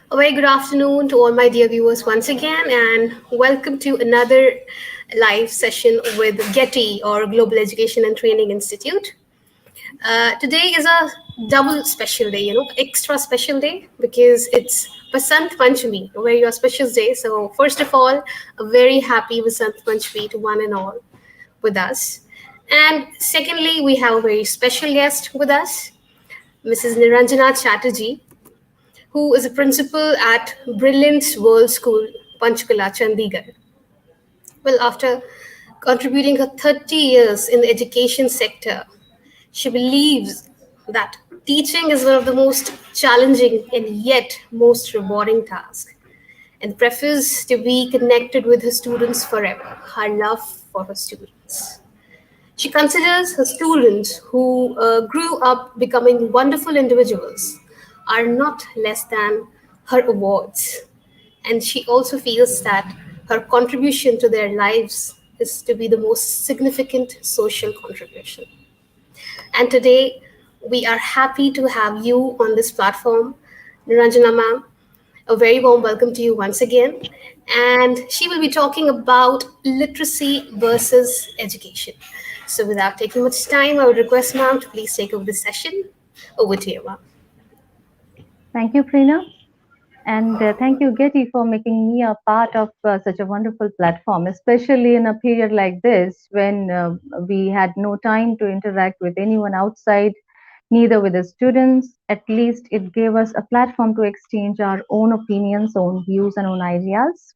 A very good afternoon to all my dear viewers once again, and welcome to another live session with GETI or Global Education and Training Institute. Today is a double special day, extra special day because it's Vasant Panchami, a very auspicious day. So, first of all, a very happy Vasant Panchami to one and all with us. And secondly, we have a very special guest with us, Mrs. Niranjana Chatterjee, who is a principal at Brilliance World School, Panchkula, Chandigarh. Well, after contributing her 30 years in the education sector, she believes that teaching is one of the most challenging and yet most rewarding tasks, and prefers to be connected with her students forever, her love for her students. She considers her students who grew up becoming wonderful individuals are not less than her awards. And she also feels that her contribution to their lives is to be the most significant social contribution. And today, we are happy to have you on this platform, Niranjana ma'am. A very warm welcome to you once again. And she will be talking about literacy versus education. So, without taking much time, I would request ma'am to please take over the session. Over to you, ma'am. Thank you, Prina. And thank you, Getty, for making me a part of such a wonderful platform, especially in a period like this when we had no time to interact with anyone outside, neither with the students. At least it gave us a platform to exchange our own opinions, own views, and own ideas.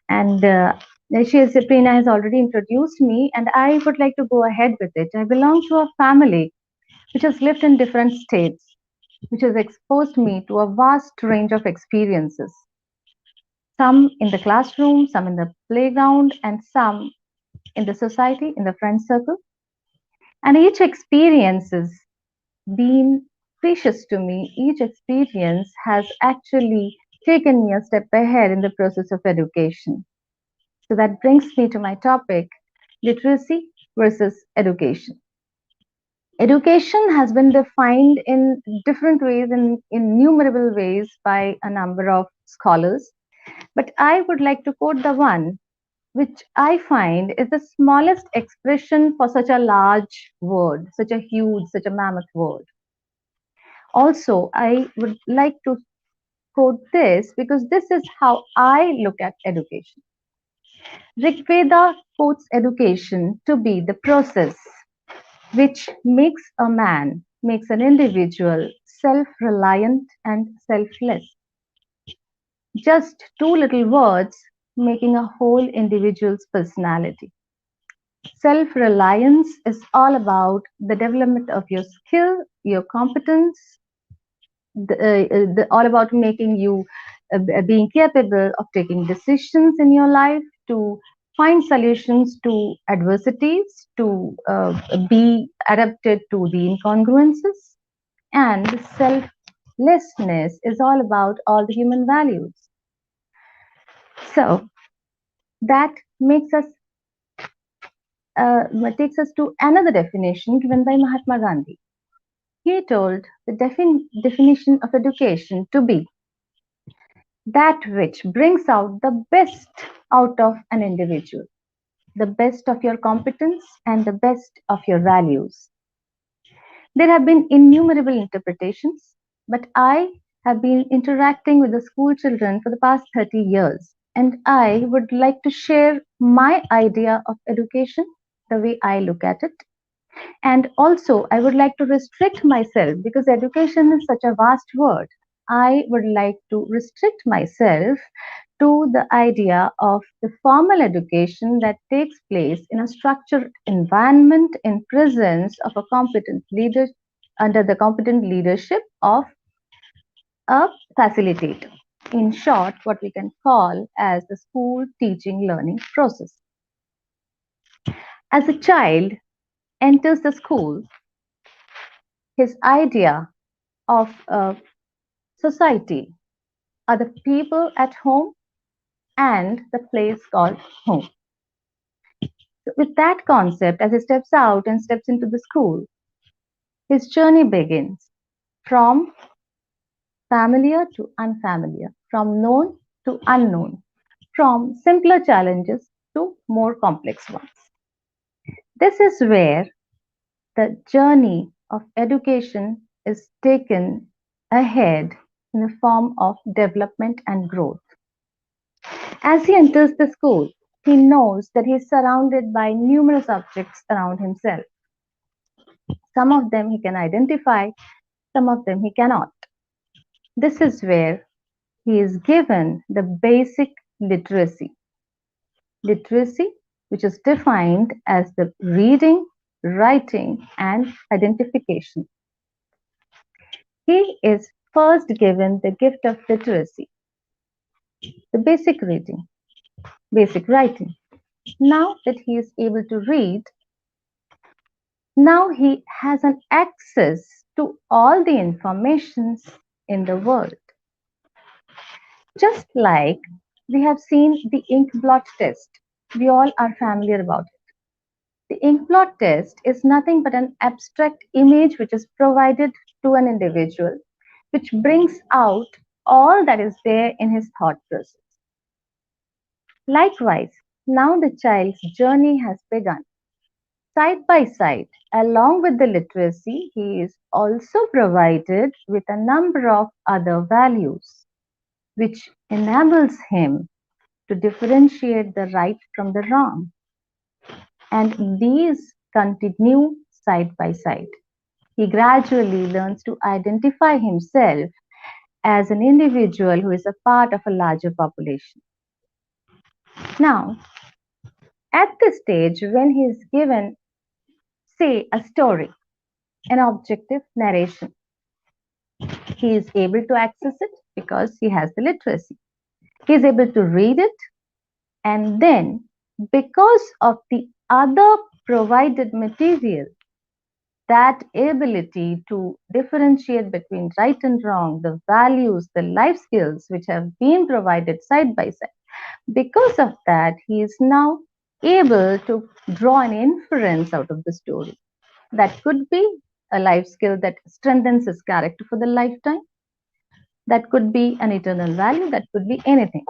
And Prina has already introduced me, and I would like to go ahead with it. I belong to a family which has lived in different states, which has exposed me to a vast range of experiences, some in the classroom, some in the playground, and some in the society, in the friend circle. And each experience has been precious to me. Each experience has actually taken me a step ahead in the process of education. So that brings me to my topic, literacy versus education. Education has been defined in different ways, in innumerable ways, by a number of scholars. But I would like to quote the one which I find is the smallest expression for such a large word, such a huge, such a mammoth word. Also, I would like to quote this because this is how I look at education. Rigveda quotes education to be the process which makes a man, makes an individual self reliant and selfless. Just two little words making a whole individual's personality. Self reliance is all about the development of your skill, your competence, all about making you being capable of taking decisions in your life, to find solutions to adversities, to be adapted to the incongruences. And selflessness is all about all the human values. So that makes us takes us to another definition given by Mahatma Gandhi. He told the definition of education to be that which brings out the best out of an individual, the best of your competence and the best of your values. There have been innumerable interpretations, but I have been interacting with the school children for the past 30 years, and I would like to share my idea of education, the way I look at it. And also, I would like to restrict myself because education is such a vast word. I would like to restrict myself to the idea of the formal education that takes place in a structured environment in presence of a competent leader, under the competent leadership of a facilitator. In short, what we can call as the school teaching learning process. As a child enters the school, his idea of society are the people at home and the place called home. So with that concept, as he steps out and steps into the school, his journey begins from familiar to unfamiliar, from known to unknown, from simpler challenges to more complex ones. This is where the journey of education is taken ahead in the form of development and growth. As he enters the school, he knows that he is surrounded by numerous objects around himself. Some of them he can identify, some of them he cannot. This is where he is given the basic literacy. Literacy, which is defined as the reading, writing, and identification. He is first given the gift of literacy, the basic reading, basic writing. Now that he is able to read, now he has an access to all the informations in the world. Just like we have seen the ink blot test, we all are familiar about it. The ink blot test is nothing but an abstract image which is provided to an individual, which brings out all that is there in his thought process. Likewise, now the child's journey has begun. Side by side, along with the literacy, he is also provided with a number of other values, which enables him to differentiate the right from the wrong. And these continue side by side. He gradually learns to identify himself as an individual who is a part of a larger population. Now, at this stage, when he is given, say, a story, an objective narration, he is able to access it because he has the literacy. He is able to read it, and then, because of the other provided material, that ability to differentiate between right and wrong, the values, the life skills which have been provided side by side, because of that, he is now able to draw an inference out of the story. That could be a life skill that strengthens his character for the lifetime. That could be an eternal value. That could be anything.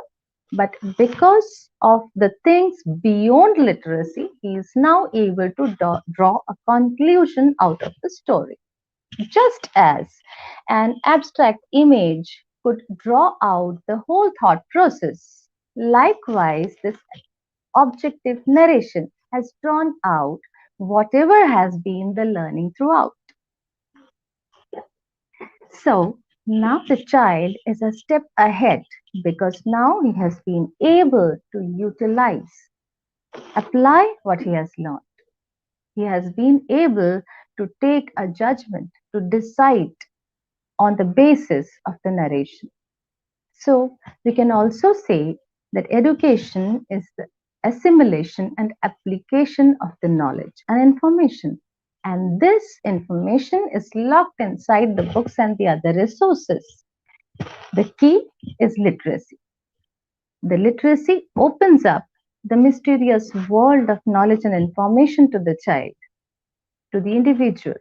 But because of the things beyond literacy, he is now able to draw a conclusion out of the story. Just as an abstract image could draw out the whole thought process, likewise, this objective narration has drawn out whatever has been the learning throughout. So now the child is a step ahead because now he has been able to utilize, apply what he has learned. He has been able to take a judgment, to decide on the basis of the narration. So we can also say that education is the assimilation and application of the knowledge and information. And this information is locked inside the books and the other resources. The key is literacy. The literacy opens up the mysterious world of knowledge and information to the child, to the individual,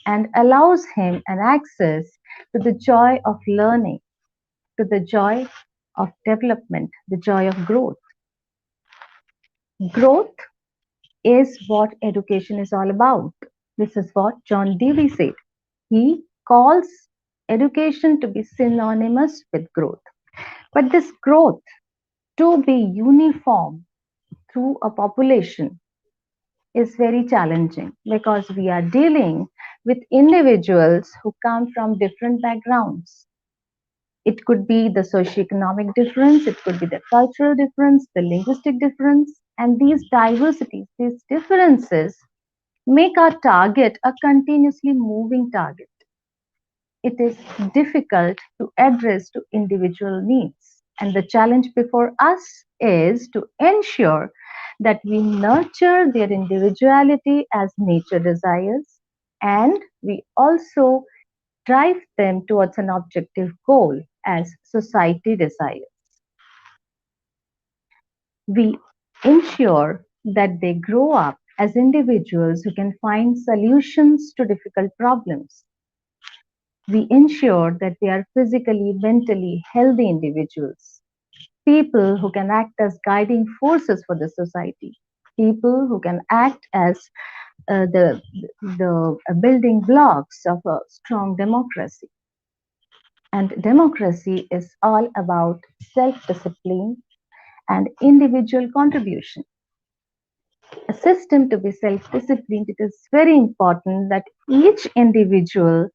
and allows him an access to the joy of learning, to the joy of development, the joy of growth. Growth is what education is all about. This is what John Dewey said. He calls education to be synonymous with growth. But this growth to be uniform through a population is very challenging because we are dealing with individuals who come from different backgrounds. It could be the socioeconomic difference, it could be the cultural difference, the linguistic difference, and these diversities, these differences make our target a continuously moving target. It is difficult to address to individual needs. And the challenge before us is to ensure that we nurture their individuality as nature desires, and we also drive them towards an objective goal as society desires. We ensure that they grow up as individuals who can find solutions to difficult problems. We ensure that they are physically, mentally healthy individuals, people who can act as guiding forces for the society, people who can act as the building blocks of a strong democracy. And democracy is all about self discipline and individual contribution. A system to be self disciplined, it is very important that each individual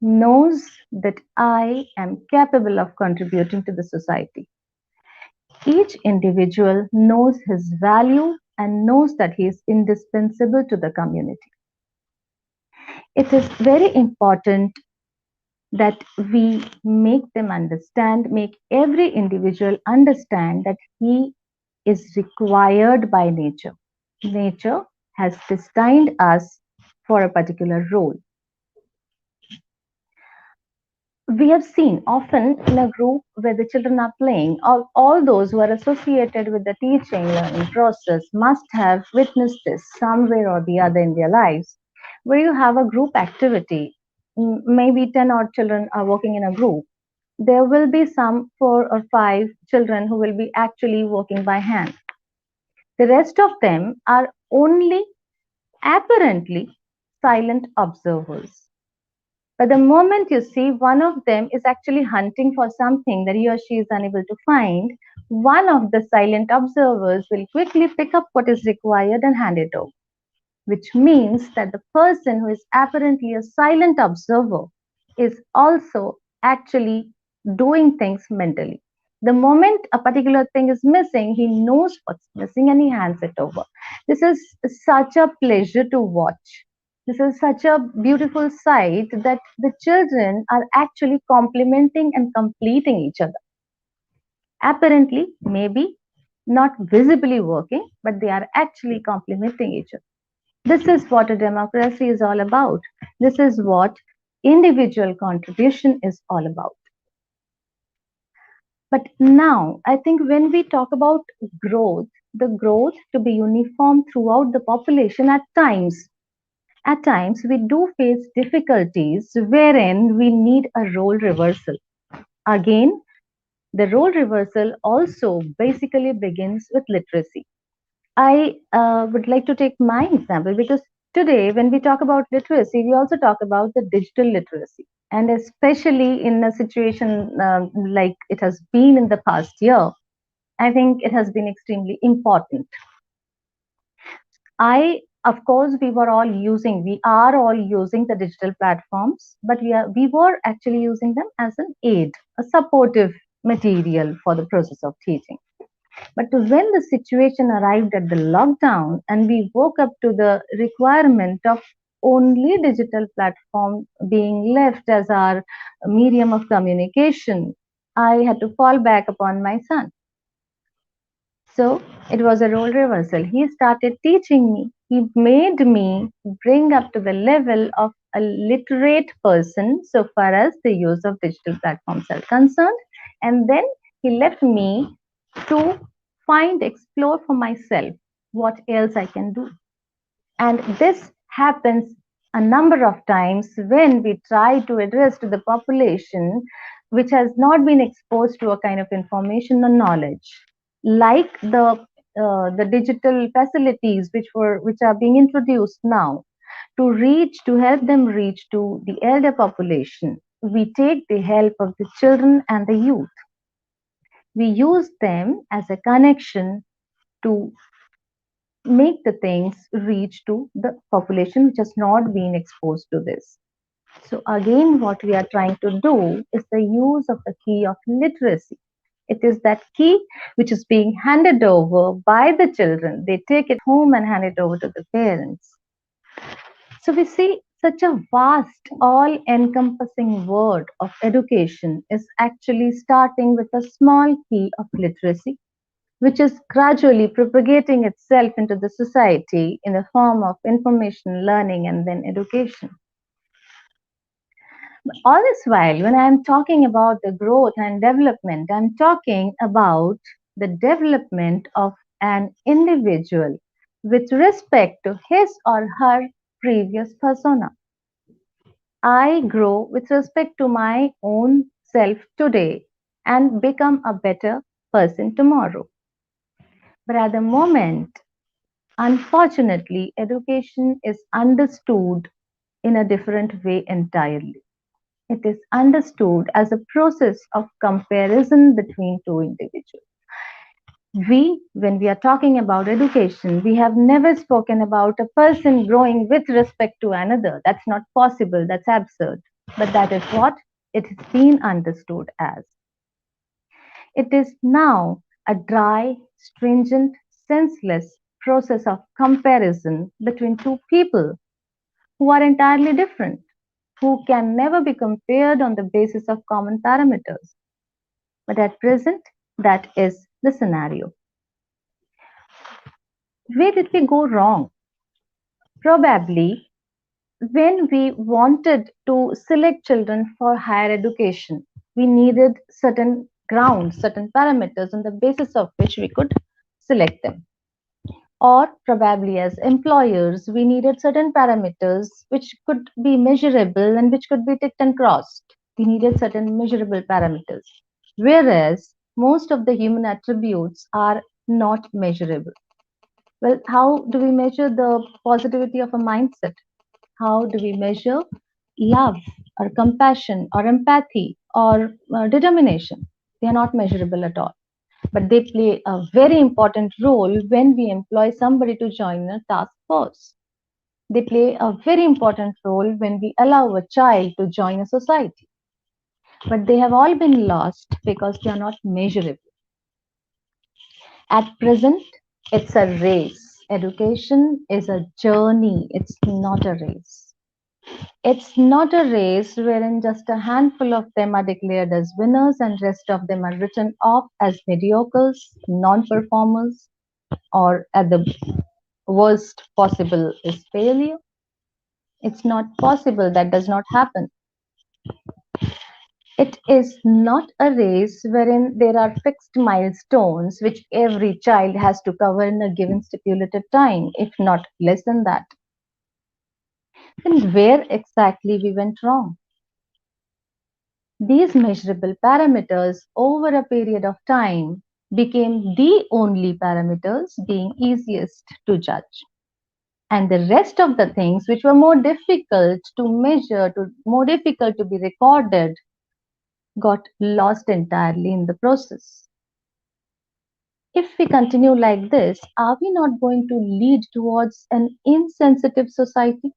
knows that I am capable of contributing to the society. Each individual knows his value and knows that he is indispensable to the community. It is very important that we make them understand, make every individual understand that he is required by nature. Nature has destined us for a particular role. We have seen often in a group where the children are playing, all those who are associated with the teaching learning process must have witnessed this somewhere or the other in their lives, where you have a group activity. Maybe 10 odd children are working in a group. There will be some 4 or 5 children who will be actually working by hand. The rest of them are only apparently silent observers. But the moment you see one of them is actually hunting for something that he or she is unable to find, one of the silent observers will quickly pick up what is required and hand it over, which means that the person who is apparently a silent observer is also actually doing things mentally. The moment a particular thing is missing, he knows what's missing and he hands it over. This is such a pleasure to watch. This is such a beautiful sight that the children are actually complementing and completing each other. Apparently, maybe not visibly working, but they are actually complementing each other. This is what a democracy is all about. This is what individual contribution is all about. But now, I think when we talk about growth, the growth to be uniform throughout the population at times we do face difficulties wherein we need a role reversal. Again, the role reversal also basically begins with literacy. I would like to take my example because today, when we talk about literacy, we also talk about the digital literacy. And especially in a situation like it has been in the past year, I think it has been extremely important. Of course, we are all using the digital platforms, but we were actually using them as an aid, a supportive material for the process of teaching. But when the situation arrived at the lockdown and we woke up to the requirement of only digital platform being left as our medium of communication, I had to fall back upon my son. So it was a role reversal. He started teaching me. He made me bring up to the level of a literate person so far as the use of digital platforms are concerned. And then he left me to explore for myself what else I can do. And this happens a number of times when we try to address to the population which has not been exposed to a kind of information or knowledge, like the digital facilities which are being introduced now to help them reach to the elder population. We take the help of the children and the youth. We use them as a connection to make the things reach to the population which has not been exposed to this. So again, what we are trying to do is the use of the key of literacy. It is that key which is being handed over by the children. They take it home and hand it over to the parents. So we see such a vast, all encompassing word of education is actually starting with a small key of literacy, which is gradually propagating itself into the society in the form of information, learning, and then education. All this while, when I'm talking about the growth and development, I'm talking about the development of an individual with respect to his or her previous persona. I grow with respect to my own self today and become a better person tomorrow. But at the moment, unfortunately, education is understood in a different way entirely. It is understood as a process of comparison between two individuals. When we are talking about education, we have never spoken about a person growing with respect to another. That's not possible, that's absurd. But that is what it has been understood as. It is now a dry, stringent, senseless process of comparison between two people who are entirely different, who can never be compared on the basis of common parameters. But at present, that is the scenario. Where did we go wrong? Probably when we wanted to select children for higher education, we needed certain grounds, certain parameters on the basis of which we could select them. Or probably as employers, we needed certain parameters which could be measurable and which could be ticked and crossed. We needed certain measurable parameters. Whereas most of the human attributes are not measurable. Well, how do we measure the positivity of a mindset? How do we measure love or compassion or empathy or determination? They are not measurable at all, but they play a very important role when we employ somebody to join a task force. They play a very important role when we allow a child to join a society. But they have all been lost because they are not measurable. At present, it's a race. Education is a journey, it's not a race. It's not a race wherein just a handful of them are declared as winners and rest of them are written off as mediocres, non-performers, or at the worst possible is failure. It's not possible. That does not happen. It is not a race wherein there are fixed milestones which every child has to cover in a given stipulated time, if not less than that. Then where exactly we went wrong? These measurable parameters over a period of time became the only parameters being easiest to judge. And the rest of the things which were more difficult to measure, more difficult to be recorded, got lost entirely in the process. If we continue like this, are we not going to lead towards an insensitive society?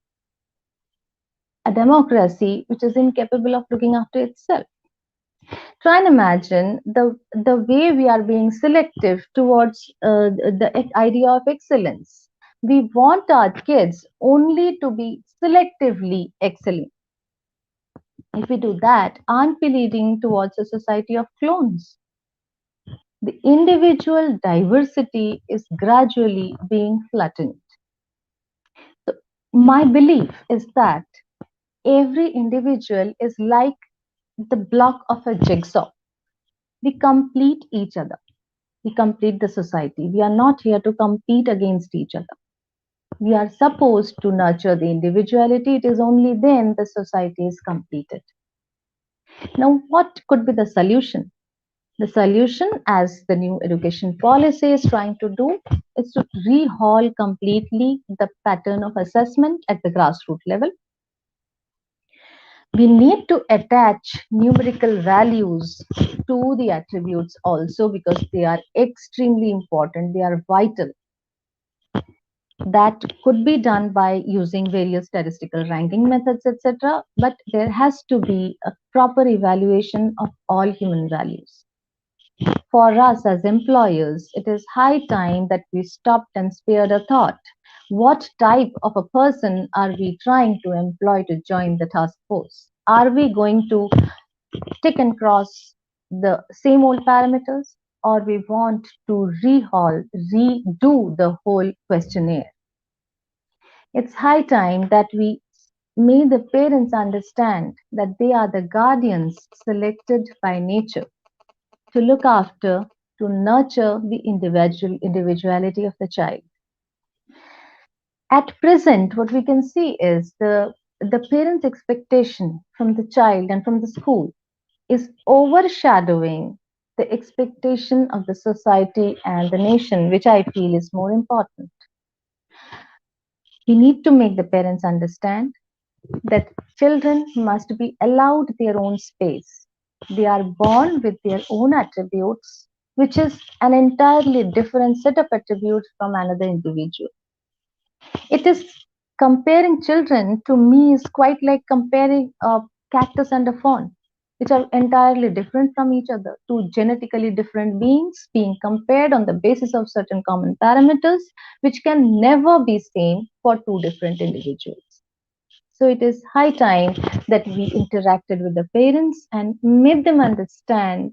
A democracy which is incapable of looking after itself? Try and imagine the way we are being selective towards the idea of excellence. We want our kids only to be selectively excellent. If we do that, aren't we leading towards a society of clones? The individual diversity is gradually being flattened. So my belief is that every individual is like the block of a jigsaw. We complete each other. We complete the society. We are not here to compete against each other. We are supposed to nurture the individuality. It is only then the society is completed. Now, what could be the solution? The solution, as the new education policy is trying to do, is to rehaul completely the pattern of assessment at the grassroots level. We need to attach numerical values to the attributes also because they are extremely important, they are vital. That could be done by using various statistical ranking methods, etc. But there has to be a proper evaluation of all human values. For us as employers, it is high time that we stopped and spared a thought. What type of a person are we trying to employ to join the task force? Are we going to tick and cross the same old parameters, or we want to redo the whole questionnaire? It's high time that we made the parents understand that they are the guardians selected by nature to look after, to nurture the individuality of the child. At present, what we can see is the the parents' expectation from the child and from the school is overshadowing the expectation of the society and the nation, which I feel is more important. We need to make the parents understand that children must be allowed their own space. They are born with their own attributes, which is an entirely different set of attributes from another individual. It is comparing children to me is quite like comparing a cactus and a fawn, which are entirely different from each other. Two genetically different beings being compared on the basis of certain common parameters, which can never be same for two different individuals. So it is high time that we interacted with the parents and made them understand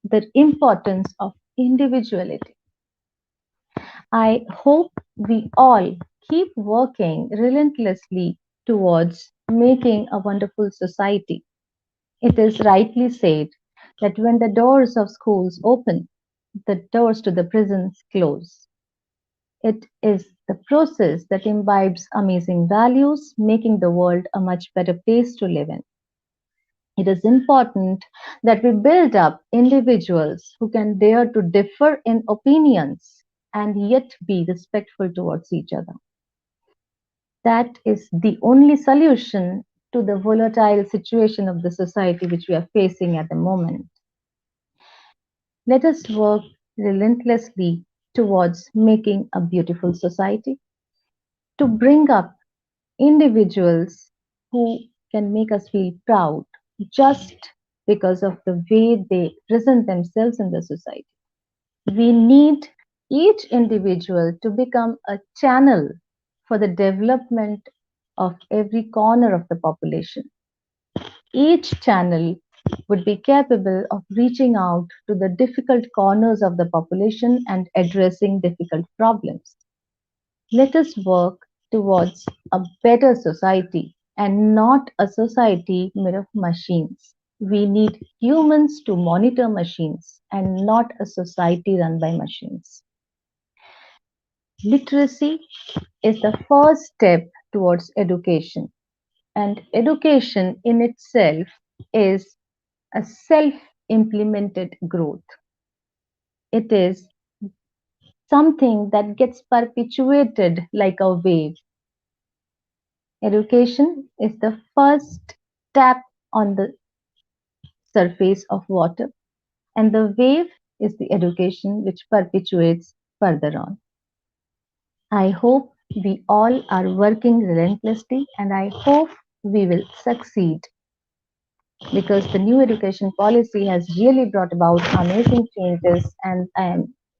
the importance of individuality. I hope we all keep working relentlessly towards making a wonderful society. It is rightly said that when the doors of schools open, the doors to the prisons close. It is the process that imbibes amazing values, making the world a much better place to live in. It is important that we build up individuals who can dare to differ in opinions and yet be respectful towards each other. That is the only solution to the volatile situation of the society which we are facing at the moment. Let us work relentlessly towards making a beautiful society, to bring up individuals who can make us feel proud just because of the way they present themselves in the society. We need each individual to become a channel for the development of every corner of the population. Each channel would be capable of reaching out to the difficult corners of the population and addressing difficult problems. Let us work towards a better society and not a society made of machines. We need humans to monitor machines and not a society run by machines. Literacy is the first step towards education, and education in itself is a self implemented growth. It is something that gets perpetuated like a wave. Education is the first tap on the surface of water, and the wave is the education which perpetuates further on. I hope we all are working relentlessly, and I hope we will succeed because the new education policy has really brought about amazing changes, and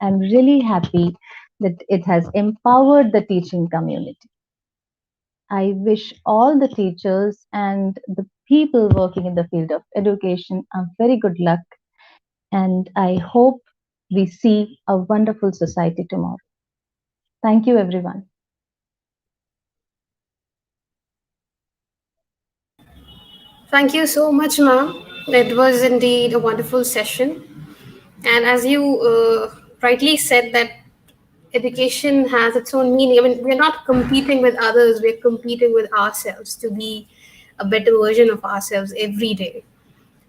I'm really happy that it has empowered the teaching community. I wish all the teachers and the people working in the field of education a very good luck, and I hope we see a wonderful society tomorrow. Thank you, everyone. Thank you so much, ma'am. It was indeed a wonderful session. And as you rightly said, that education has its own meaning. I mean, we're not competing with others, we're competing with ourselves to be a better version of ourselves every day.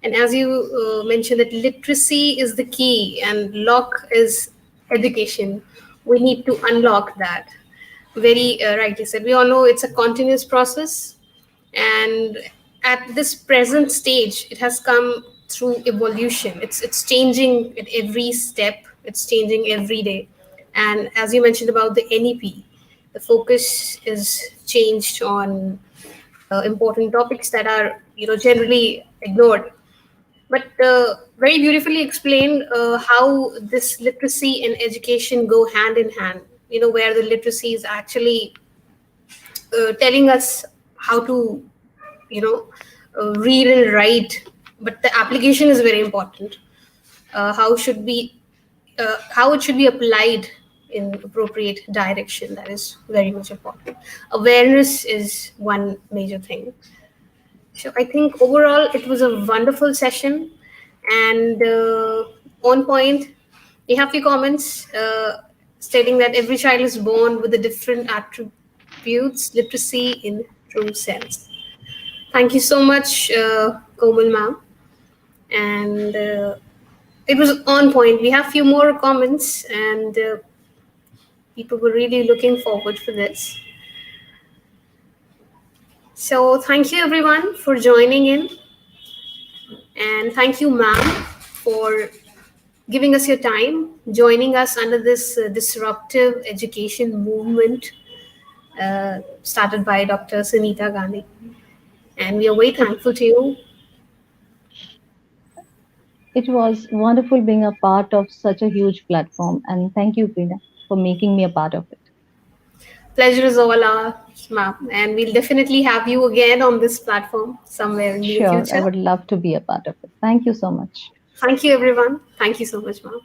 And as you mentioned, that literacy is the key and lock is education. We need to unlock that. Very rightly said. We all know it's a continuous process, and at this present stage, it has come through evolution. It's changing at every step. It's changing every day. And as you mentioned about the NEP, the focus is changed on important topics that are generally ignored, but very beautifully explained how this literacy and education go hand in hand. Where the literacy is actually telling us how to read and write, but the application is very important. How it should be applied in appropriate direction, that is very much important. Awareness is one major thing. So I think overall it was a wonderful session, and on point. We have few comments stating that every child is born with the different attributes. Literacy in true sense. Thank you so much, Komal ma'am. And it was on point. We have few more comments, and people were really looking forward for this. So thank you everyone for joining in, and thank you, ma'am, for giving us your time, joining us under this disruptive education movement started by Dr. Sunita Gandhi. And we are very It thankful to you. it was wonderful being a part of such a huge platform, and thank you, Preena, for making me a part of it. Pleasure is all ours, ma'am. And we'll definitely have you again on this platform somewhere in near Sure, I future. would love to be a part of it. Thank you so much. Thank you, everyone. Thank you so much, ma'am.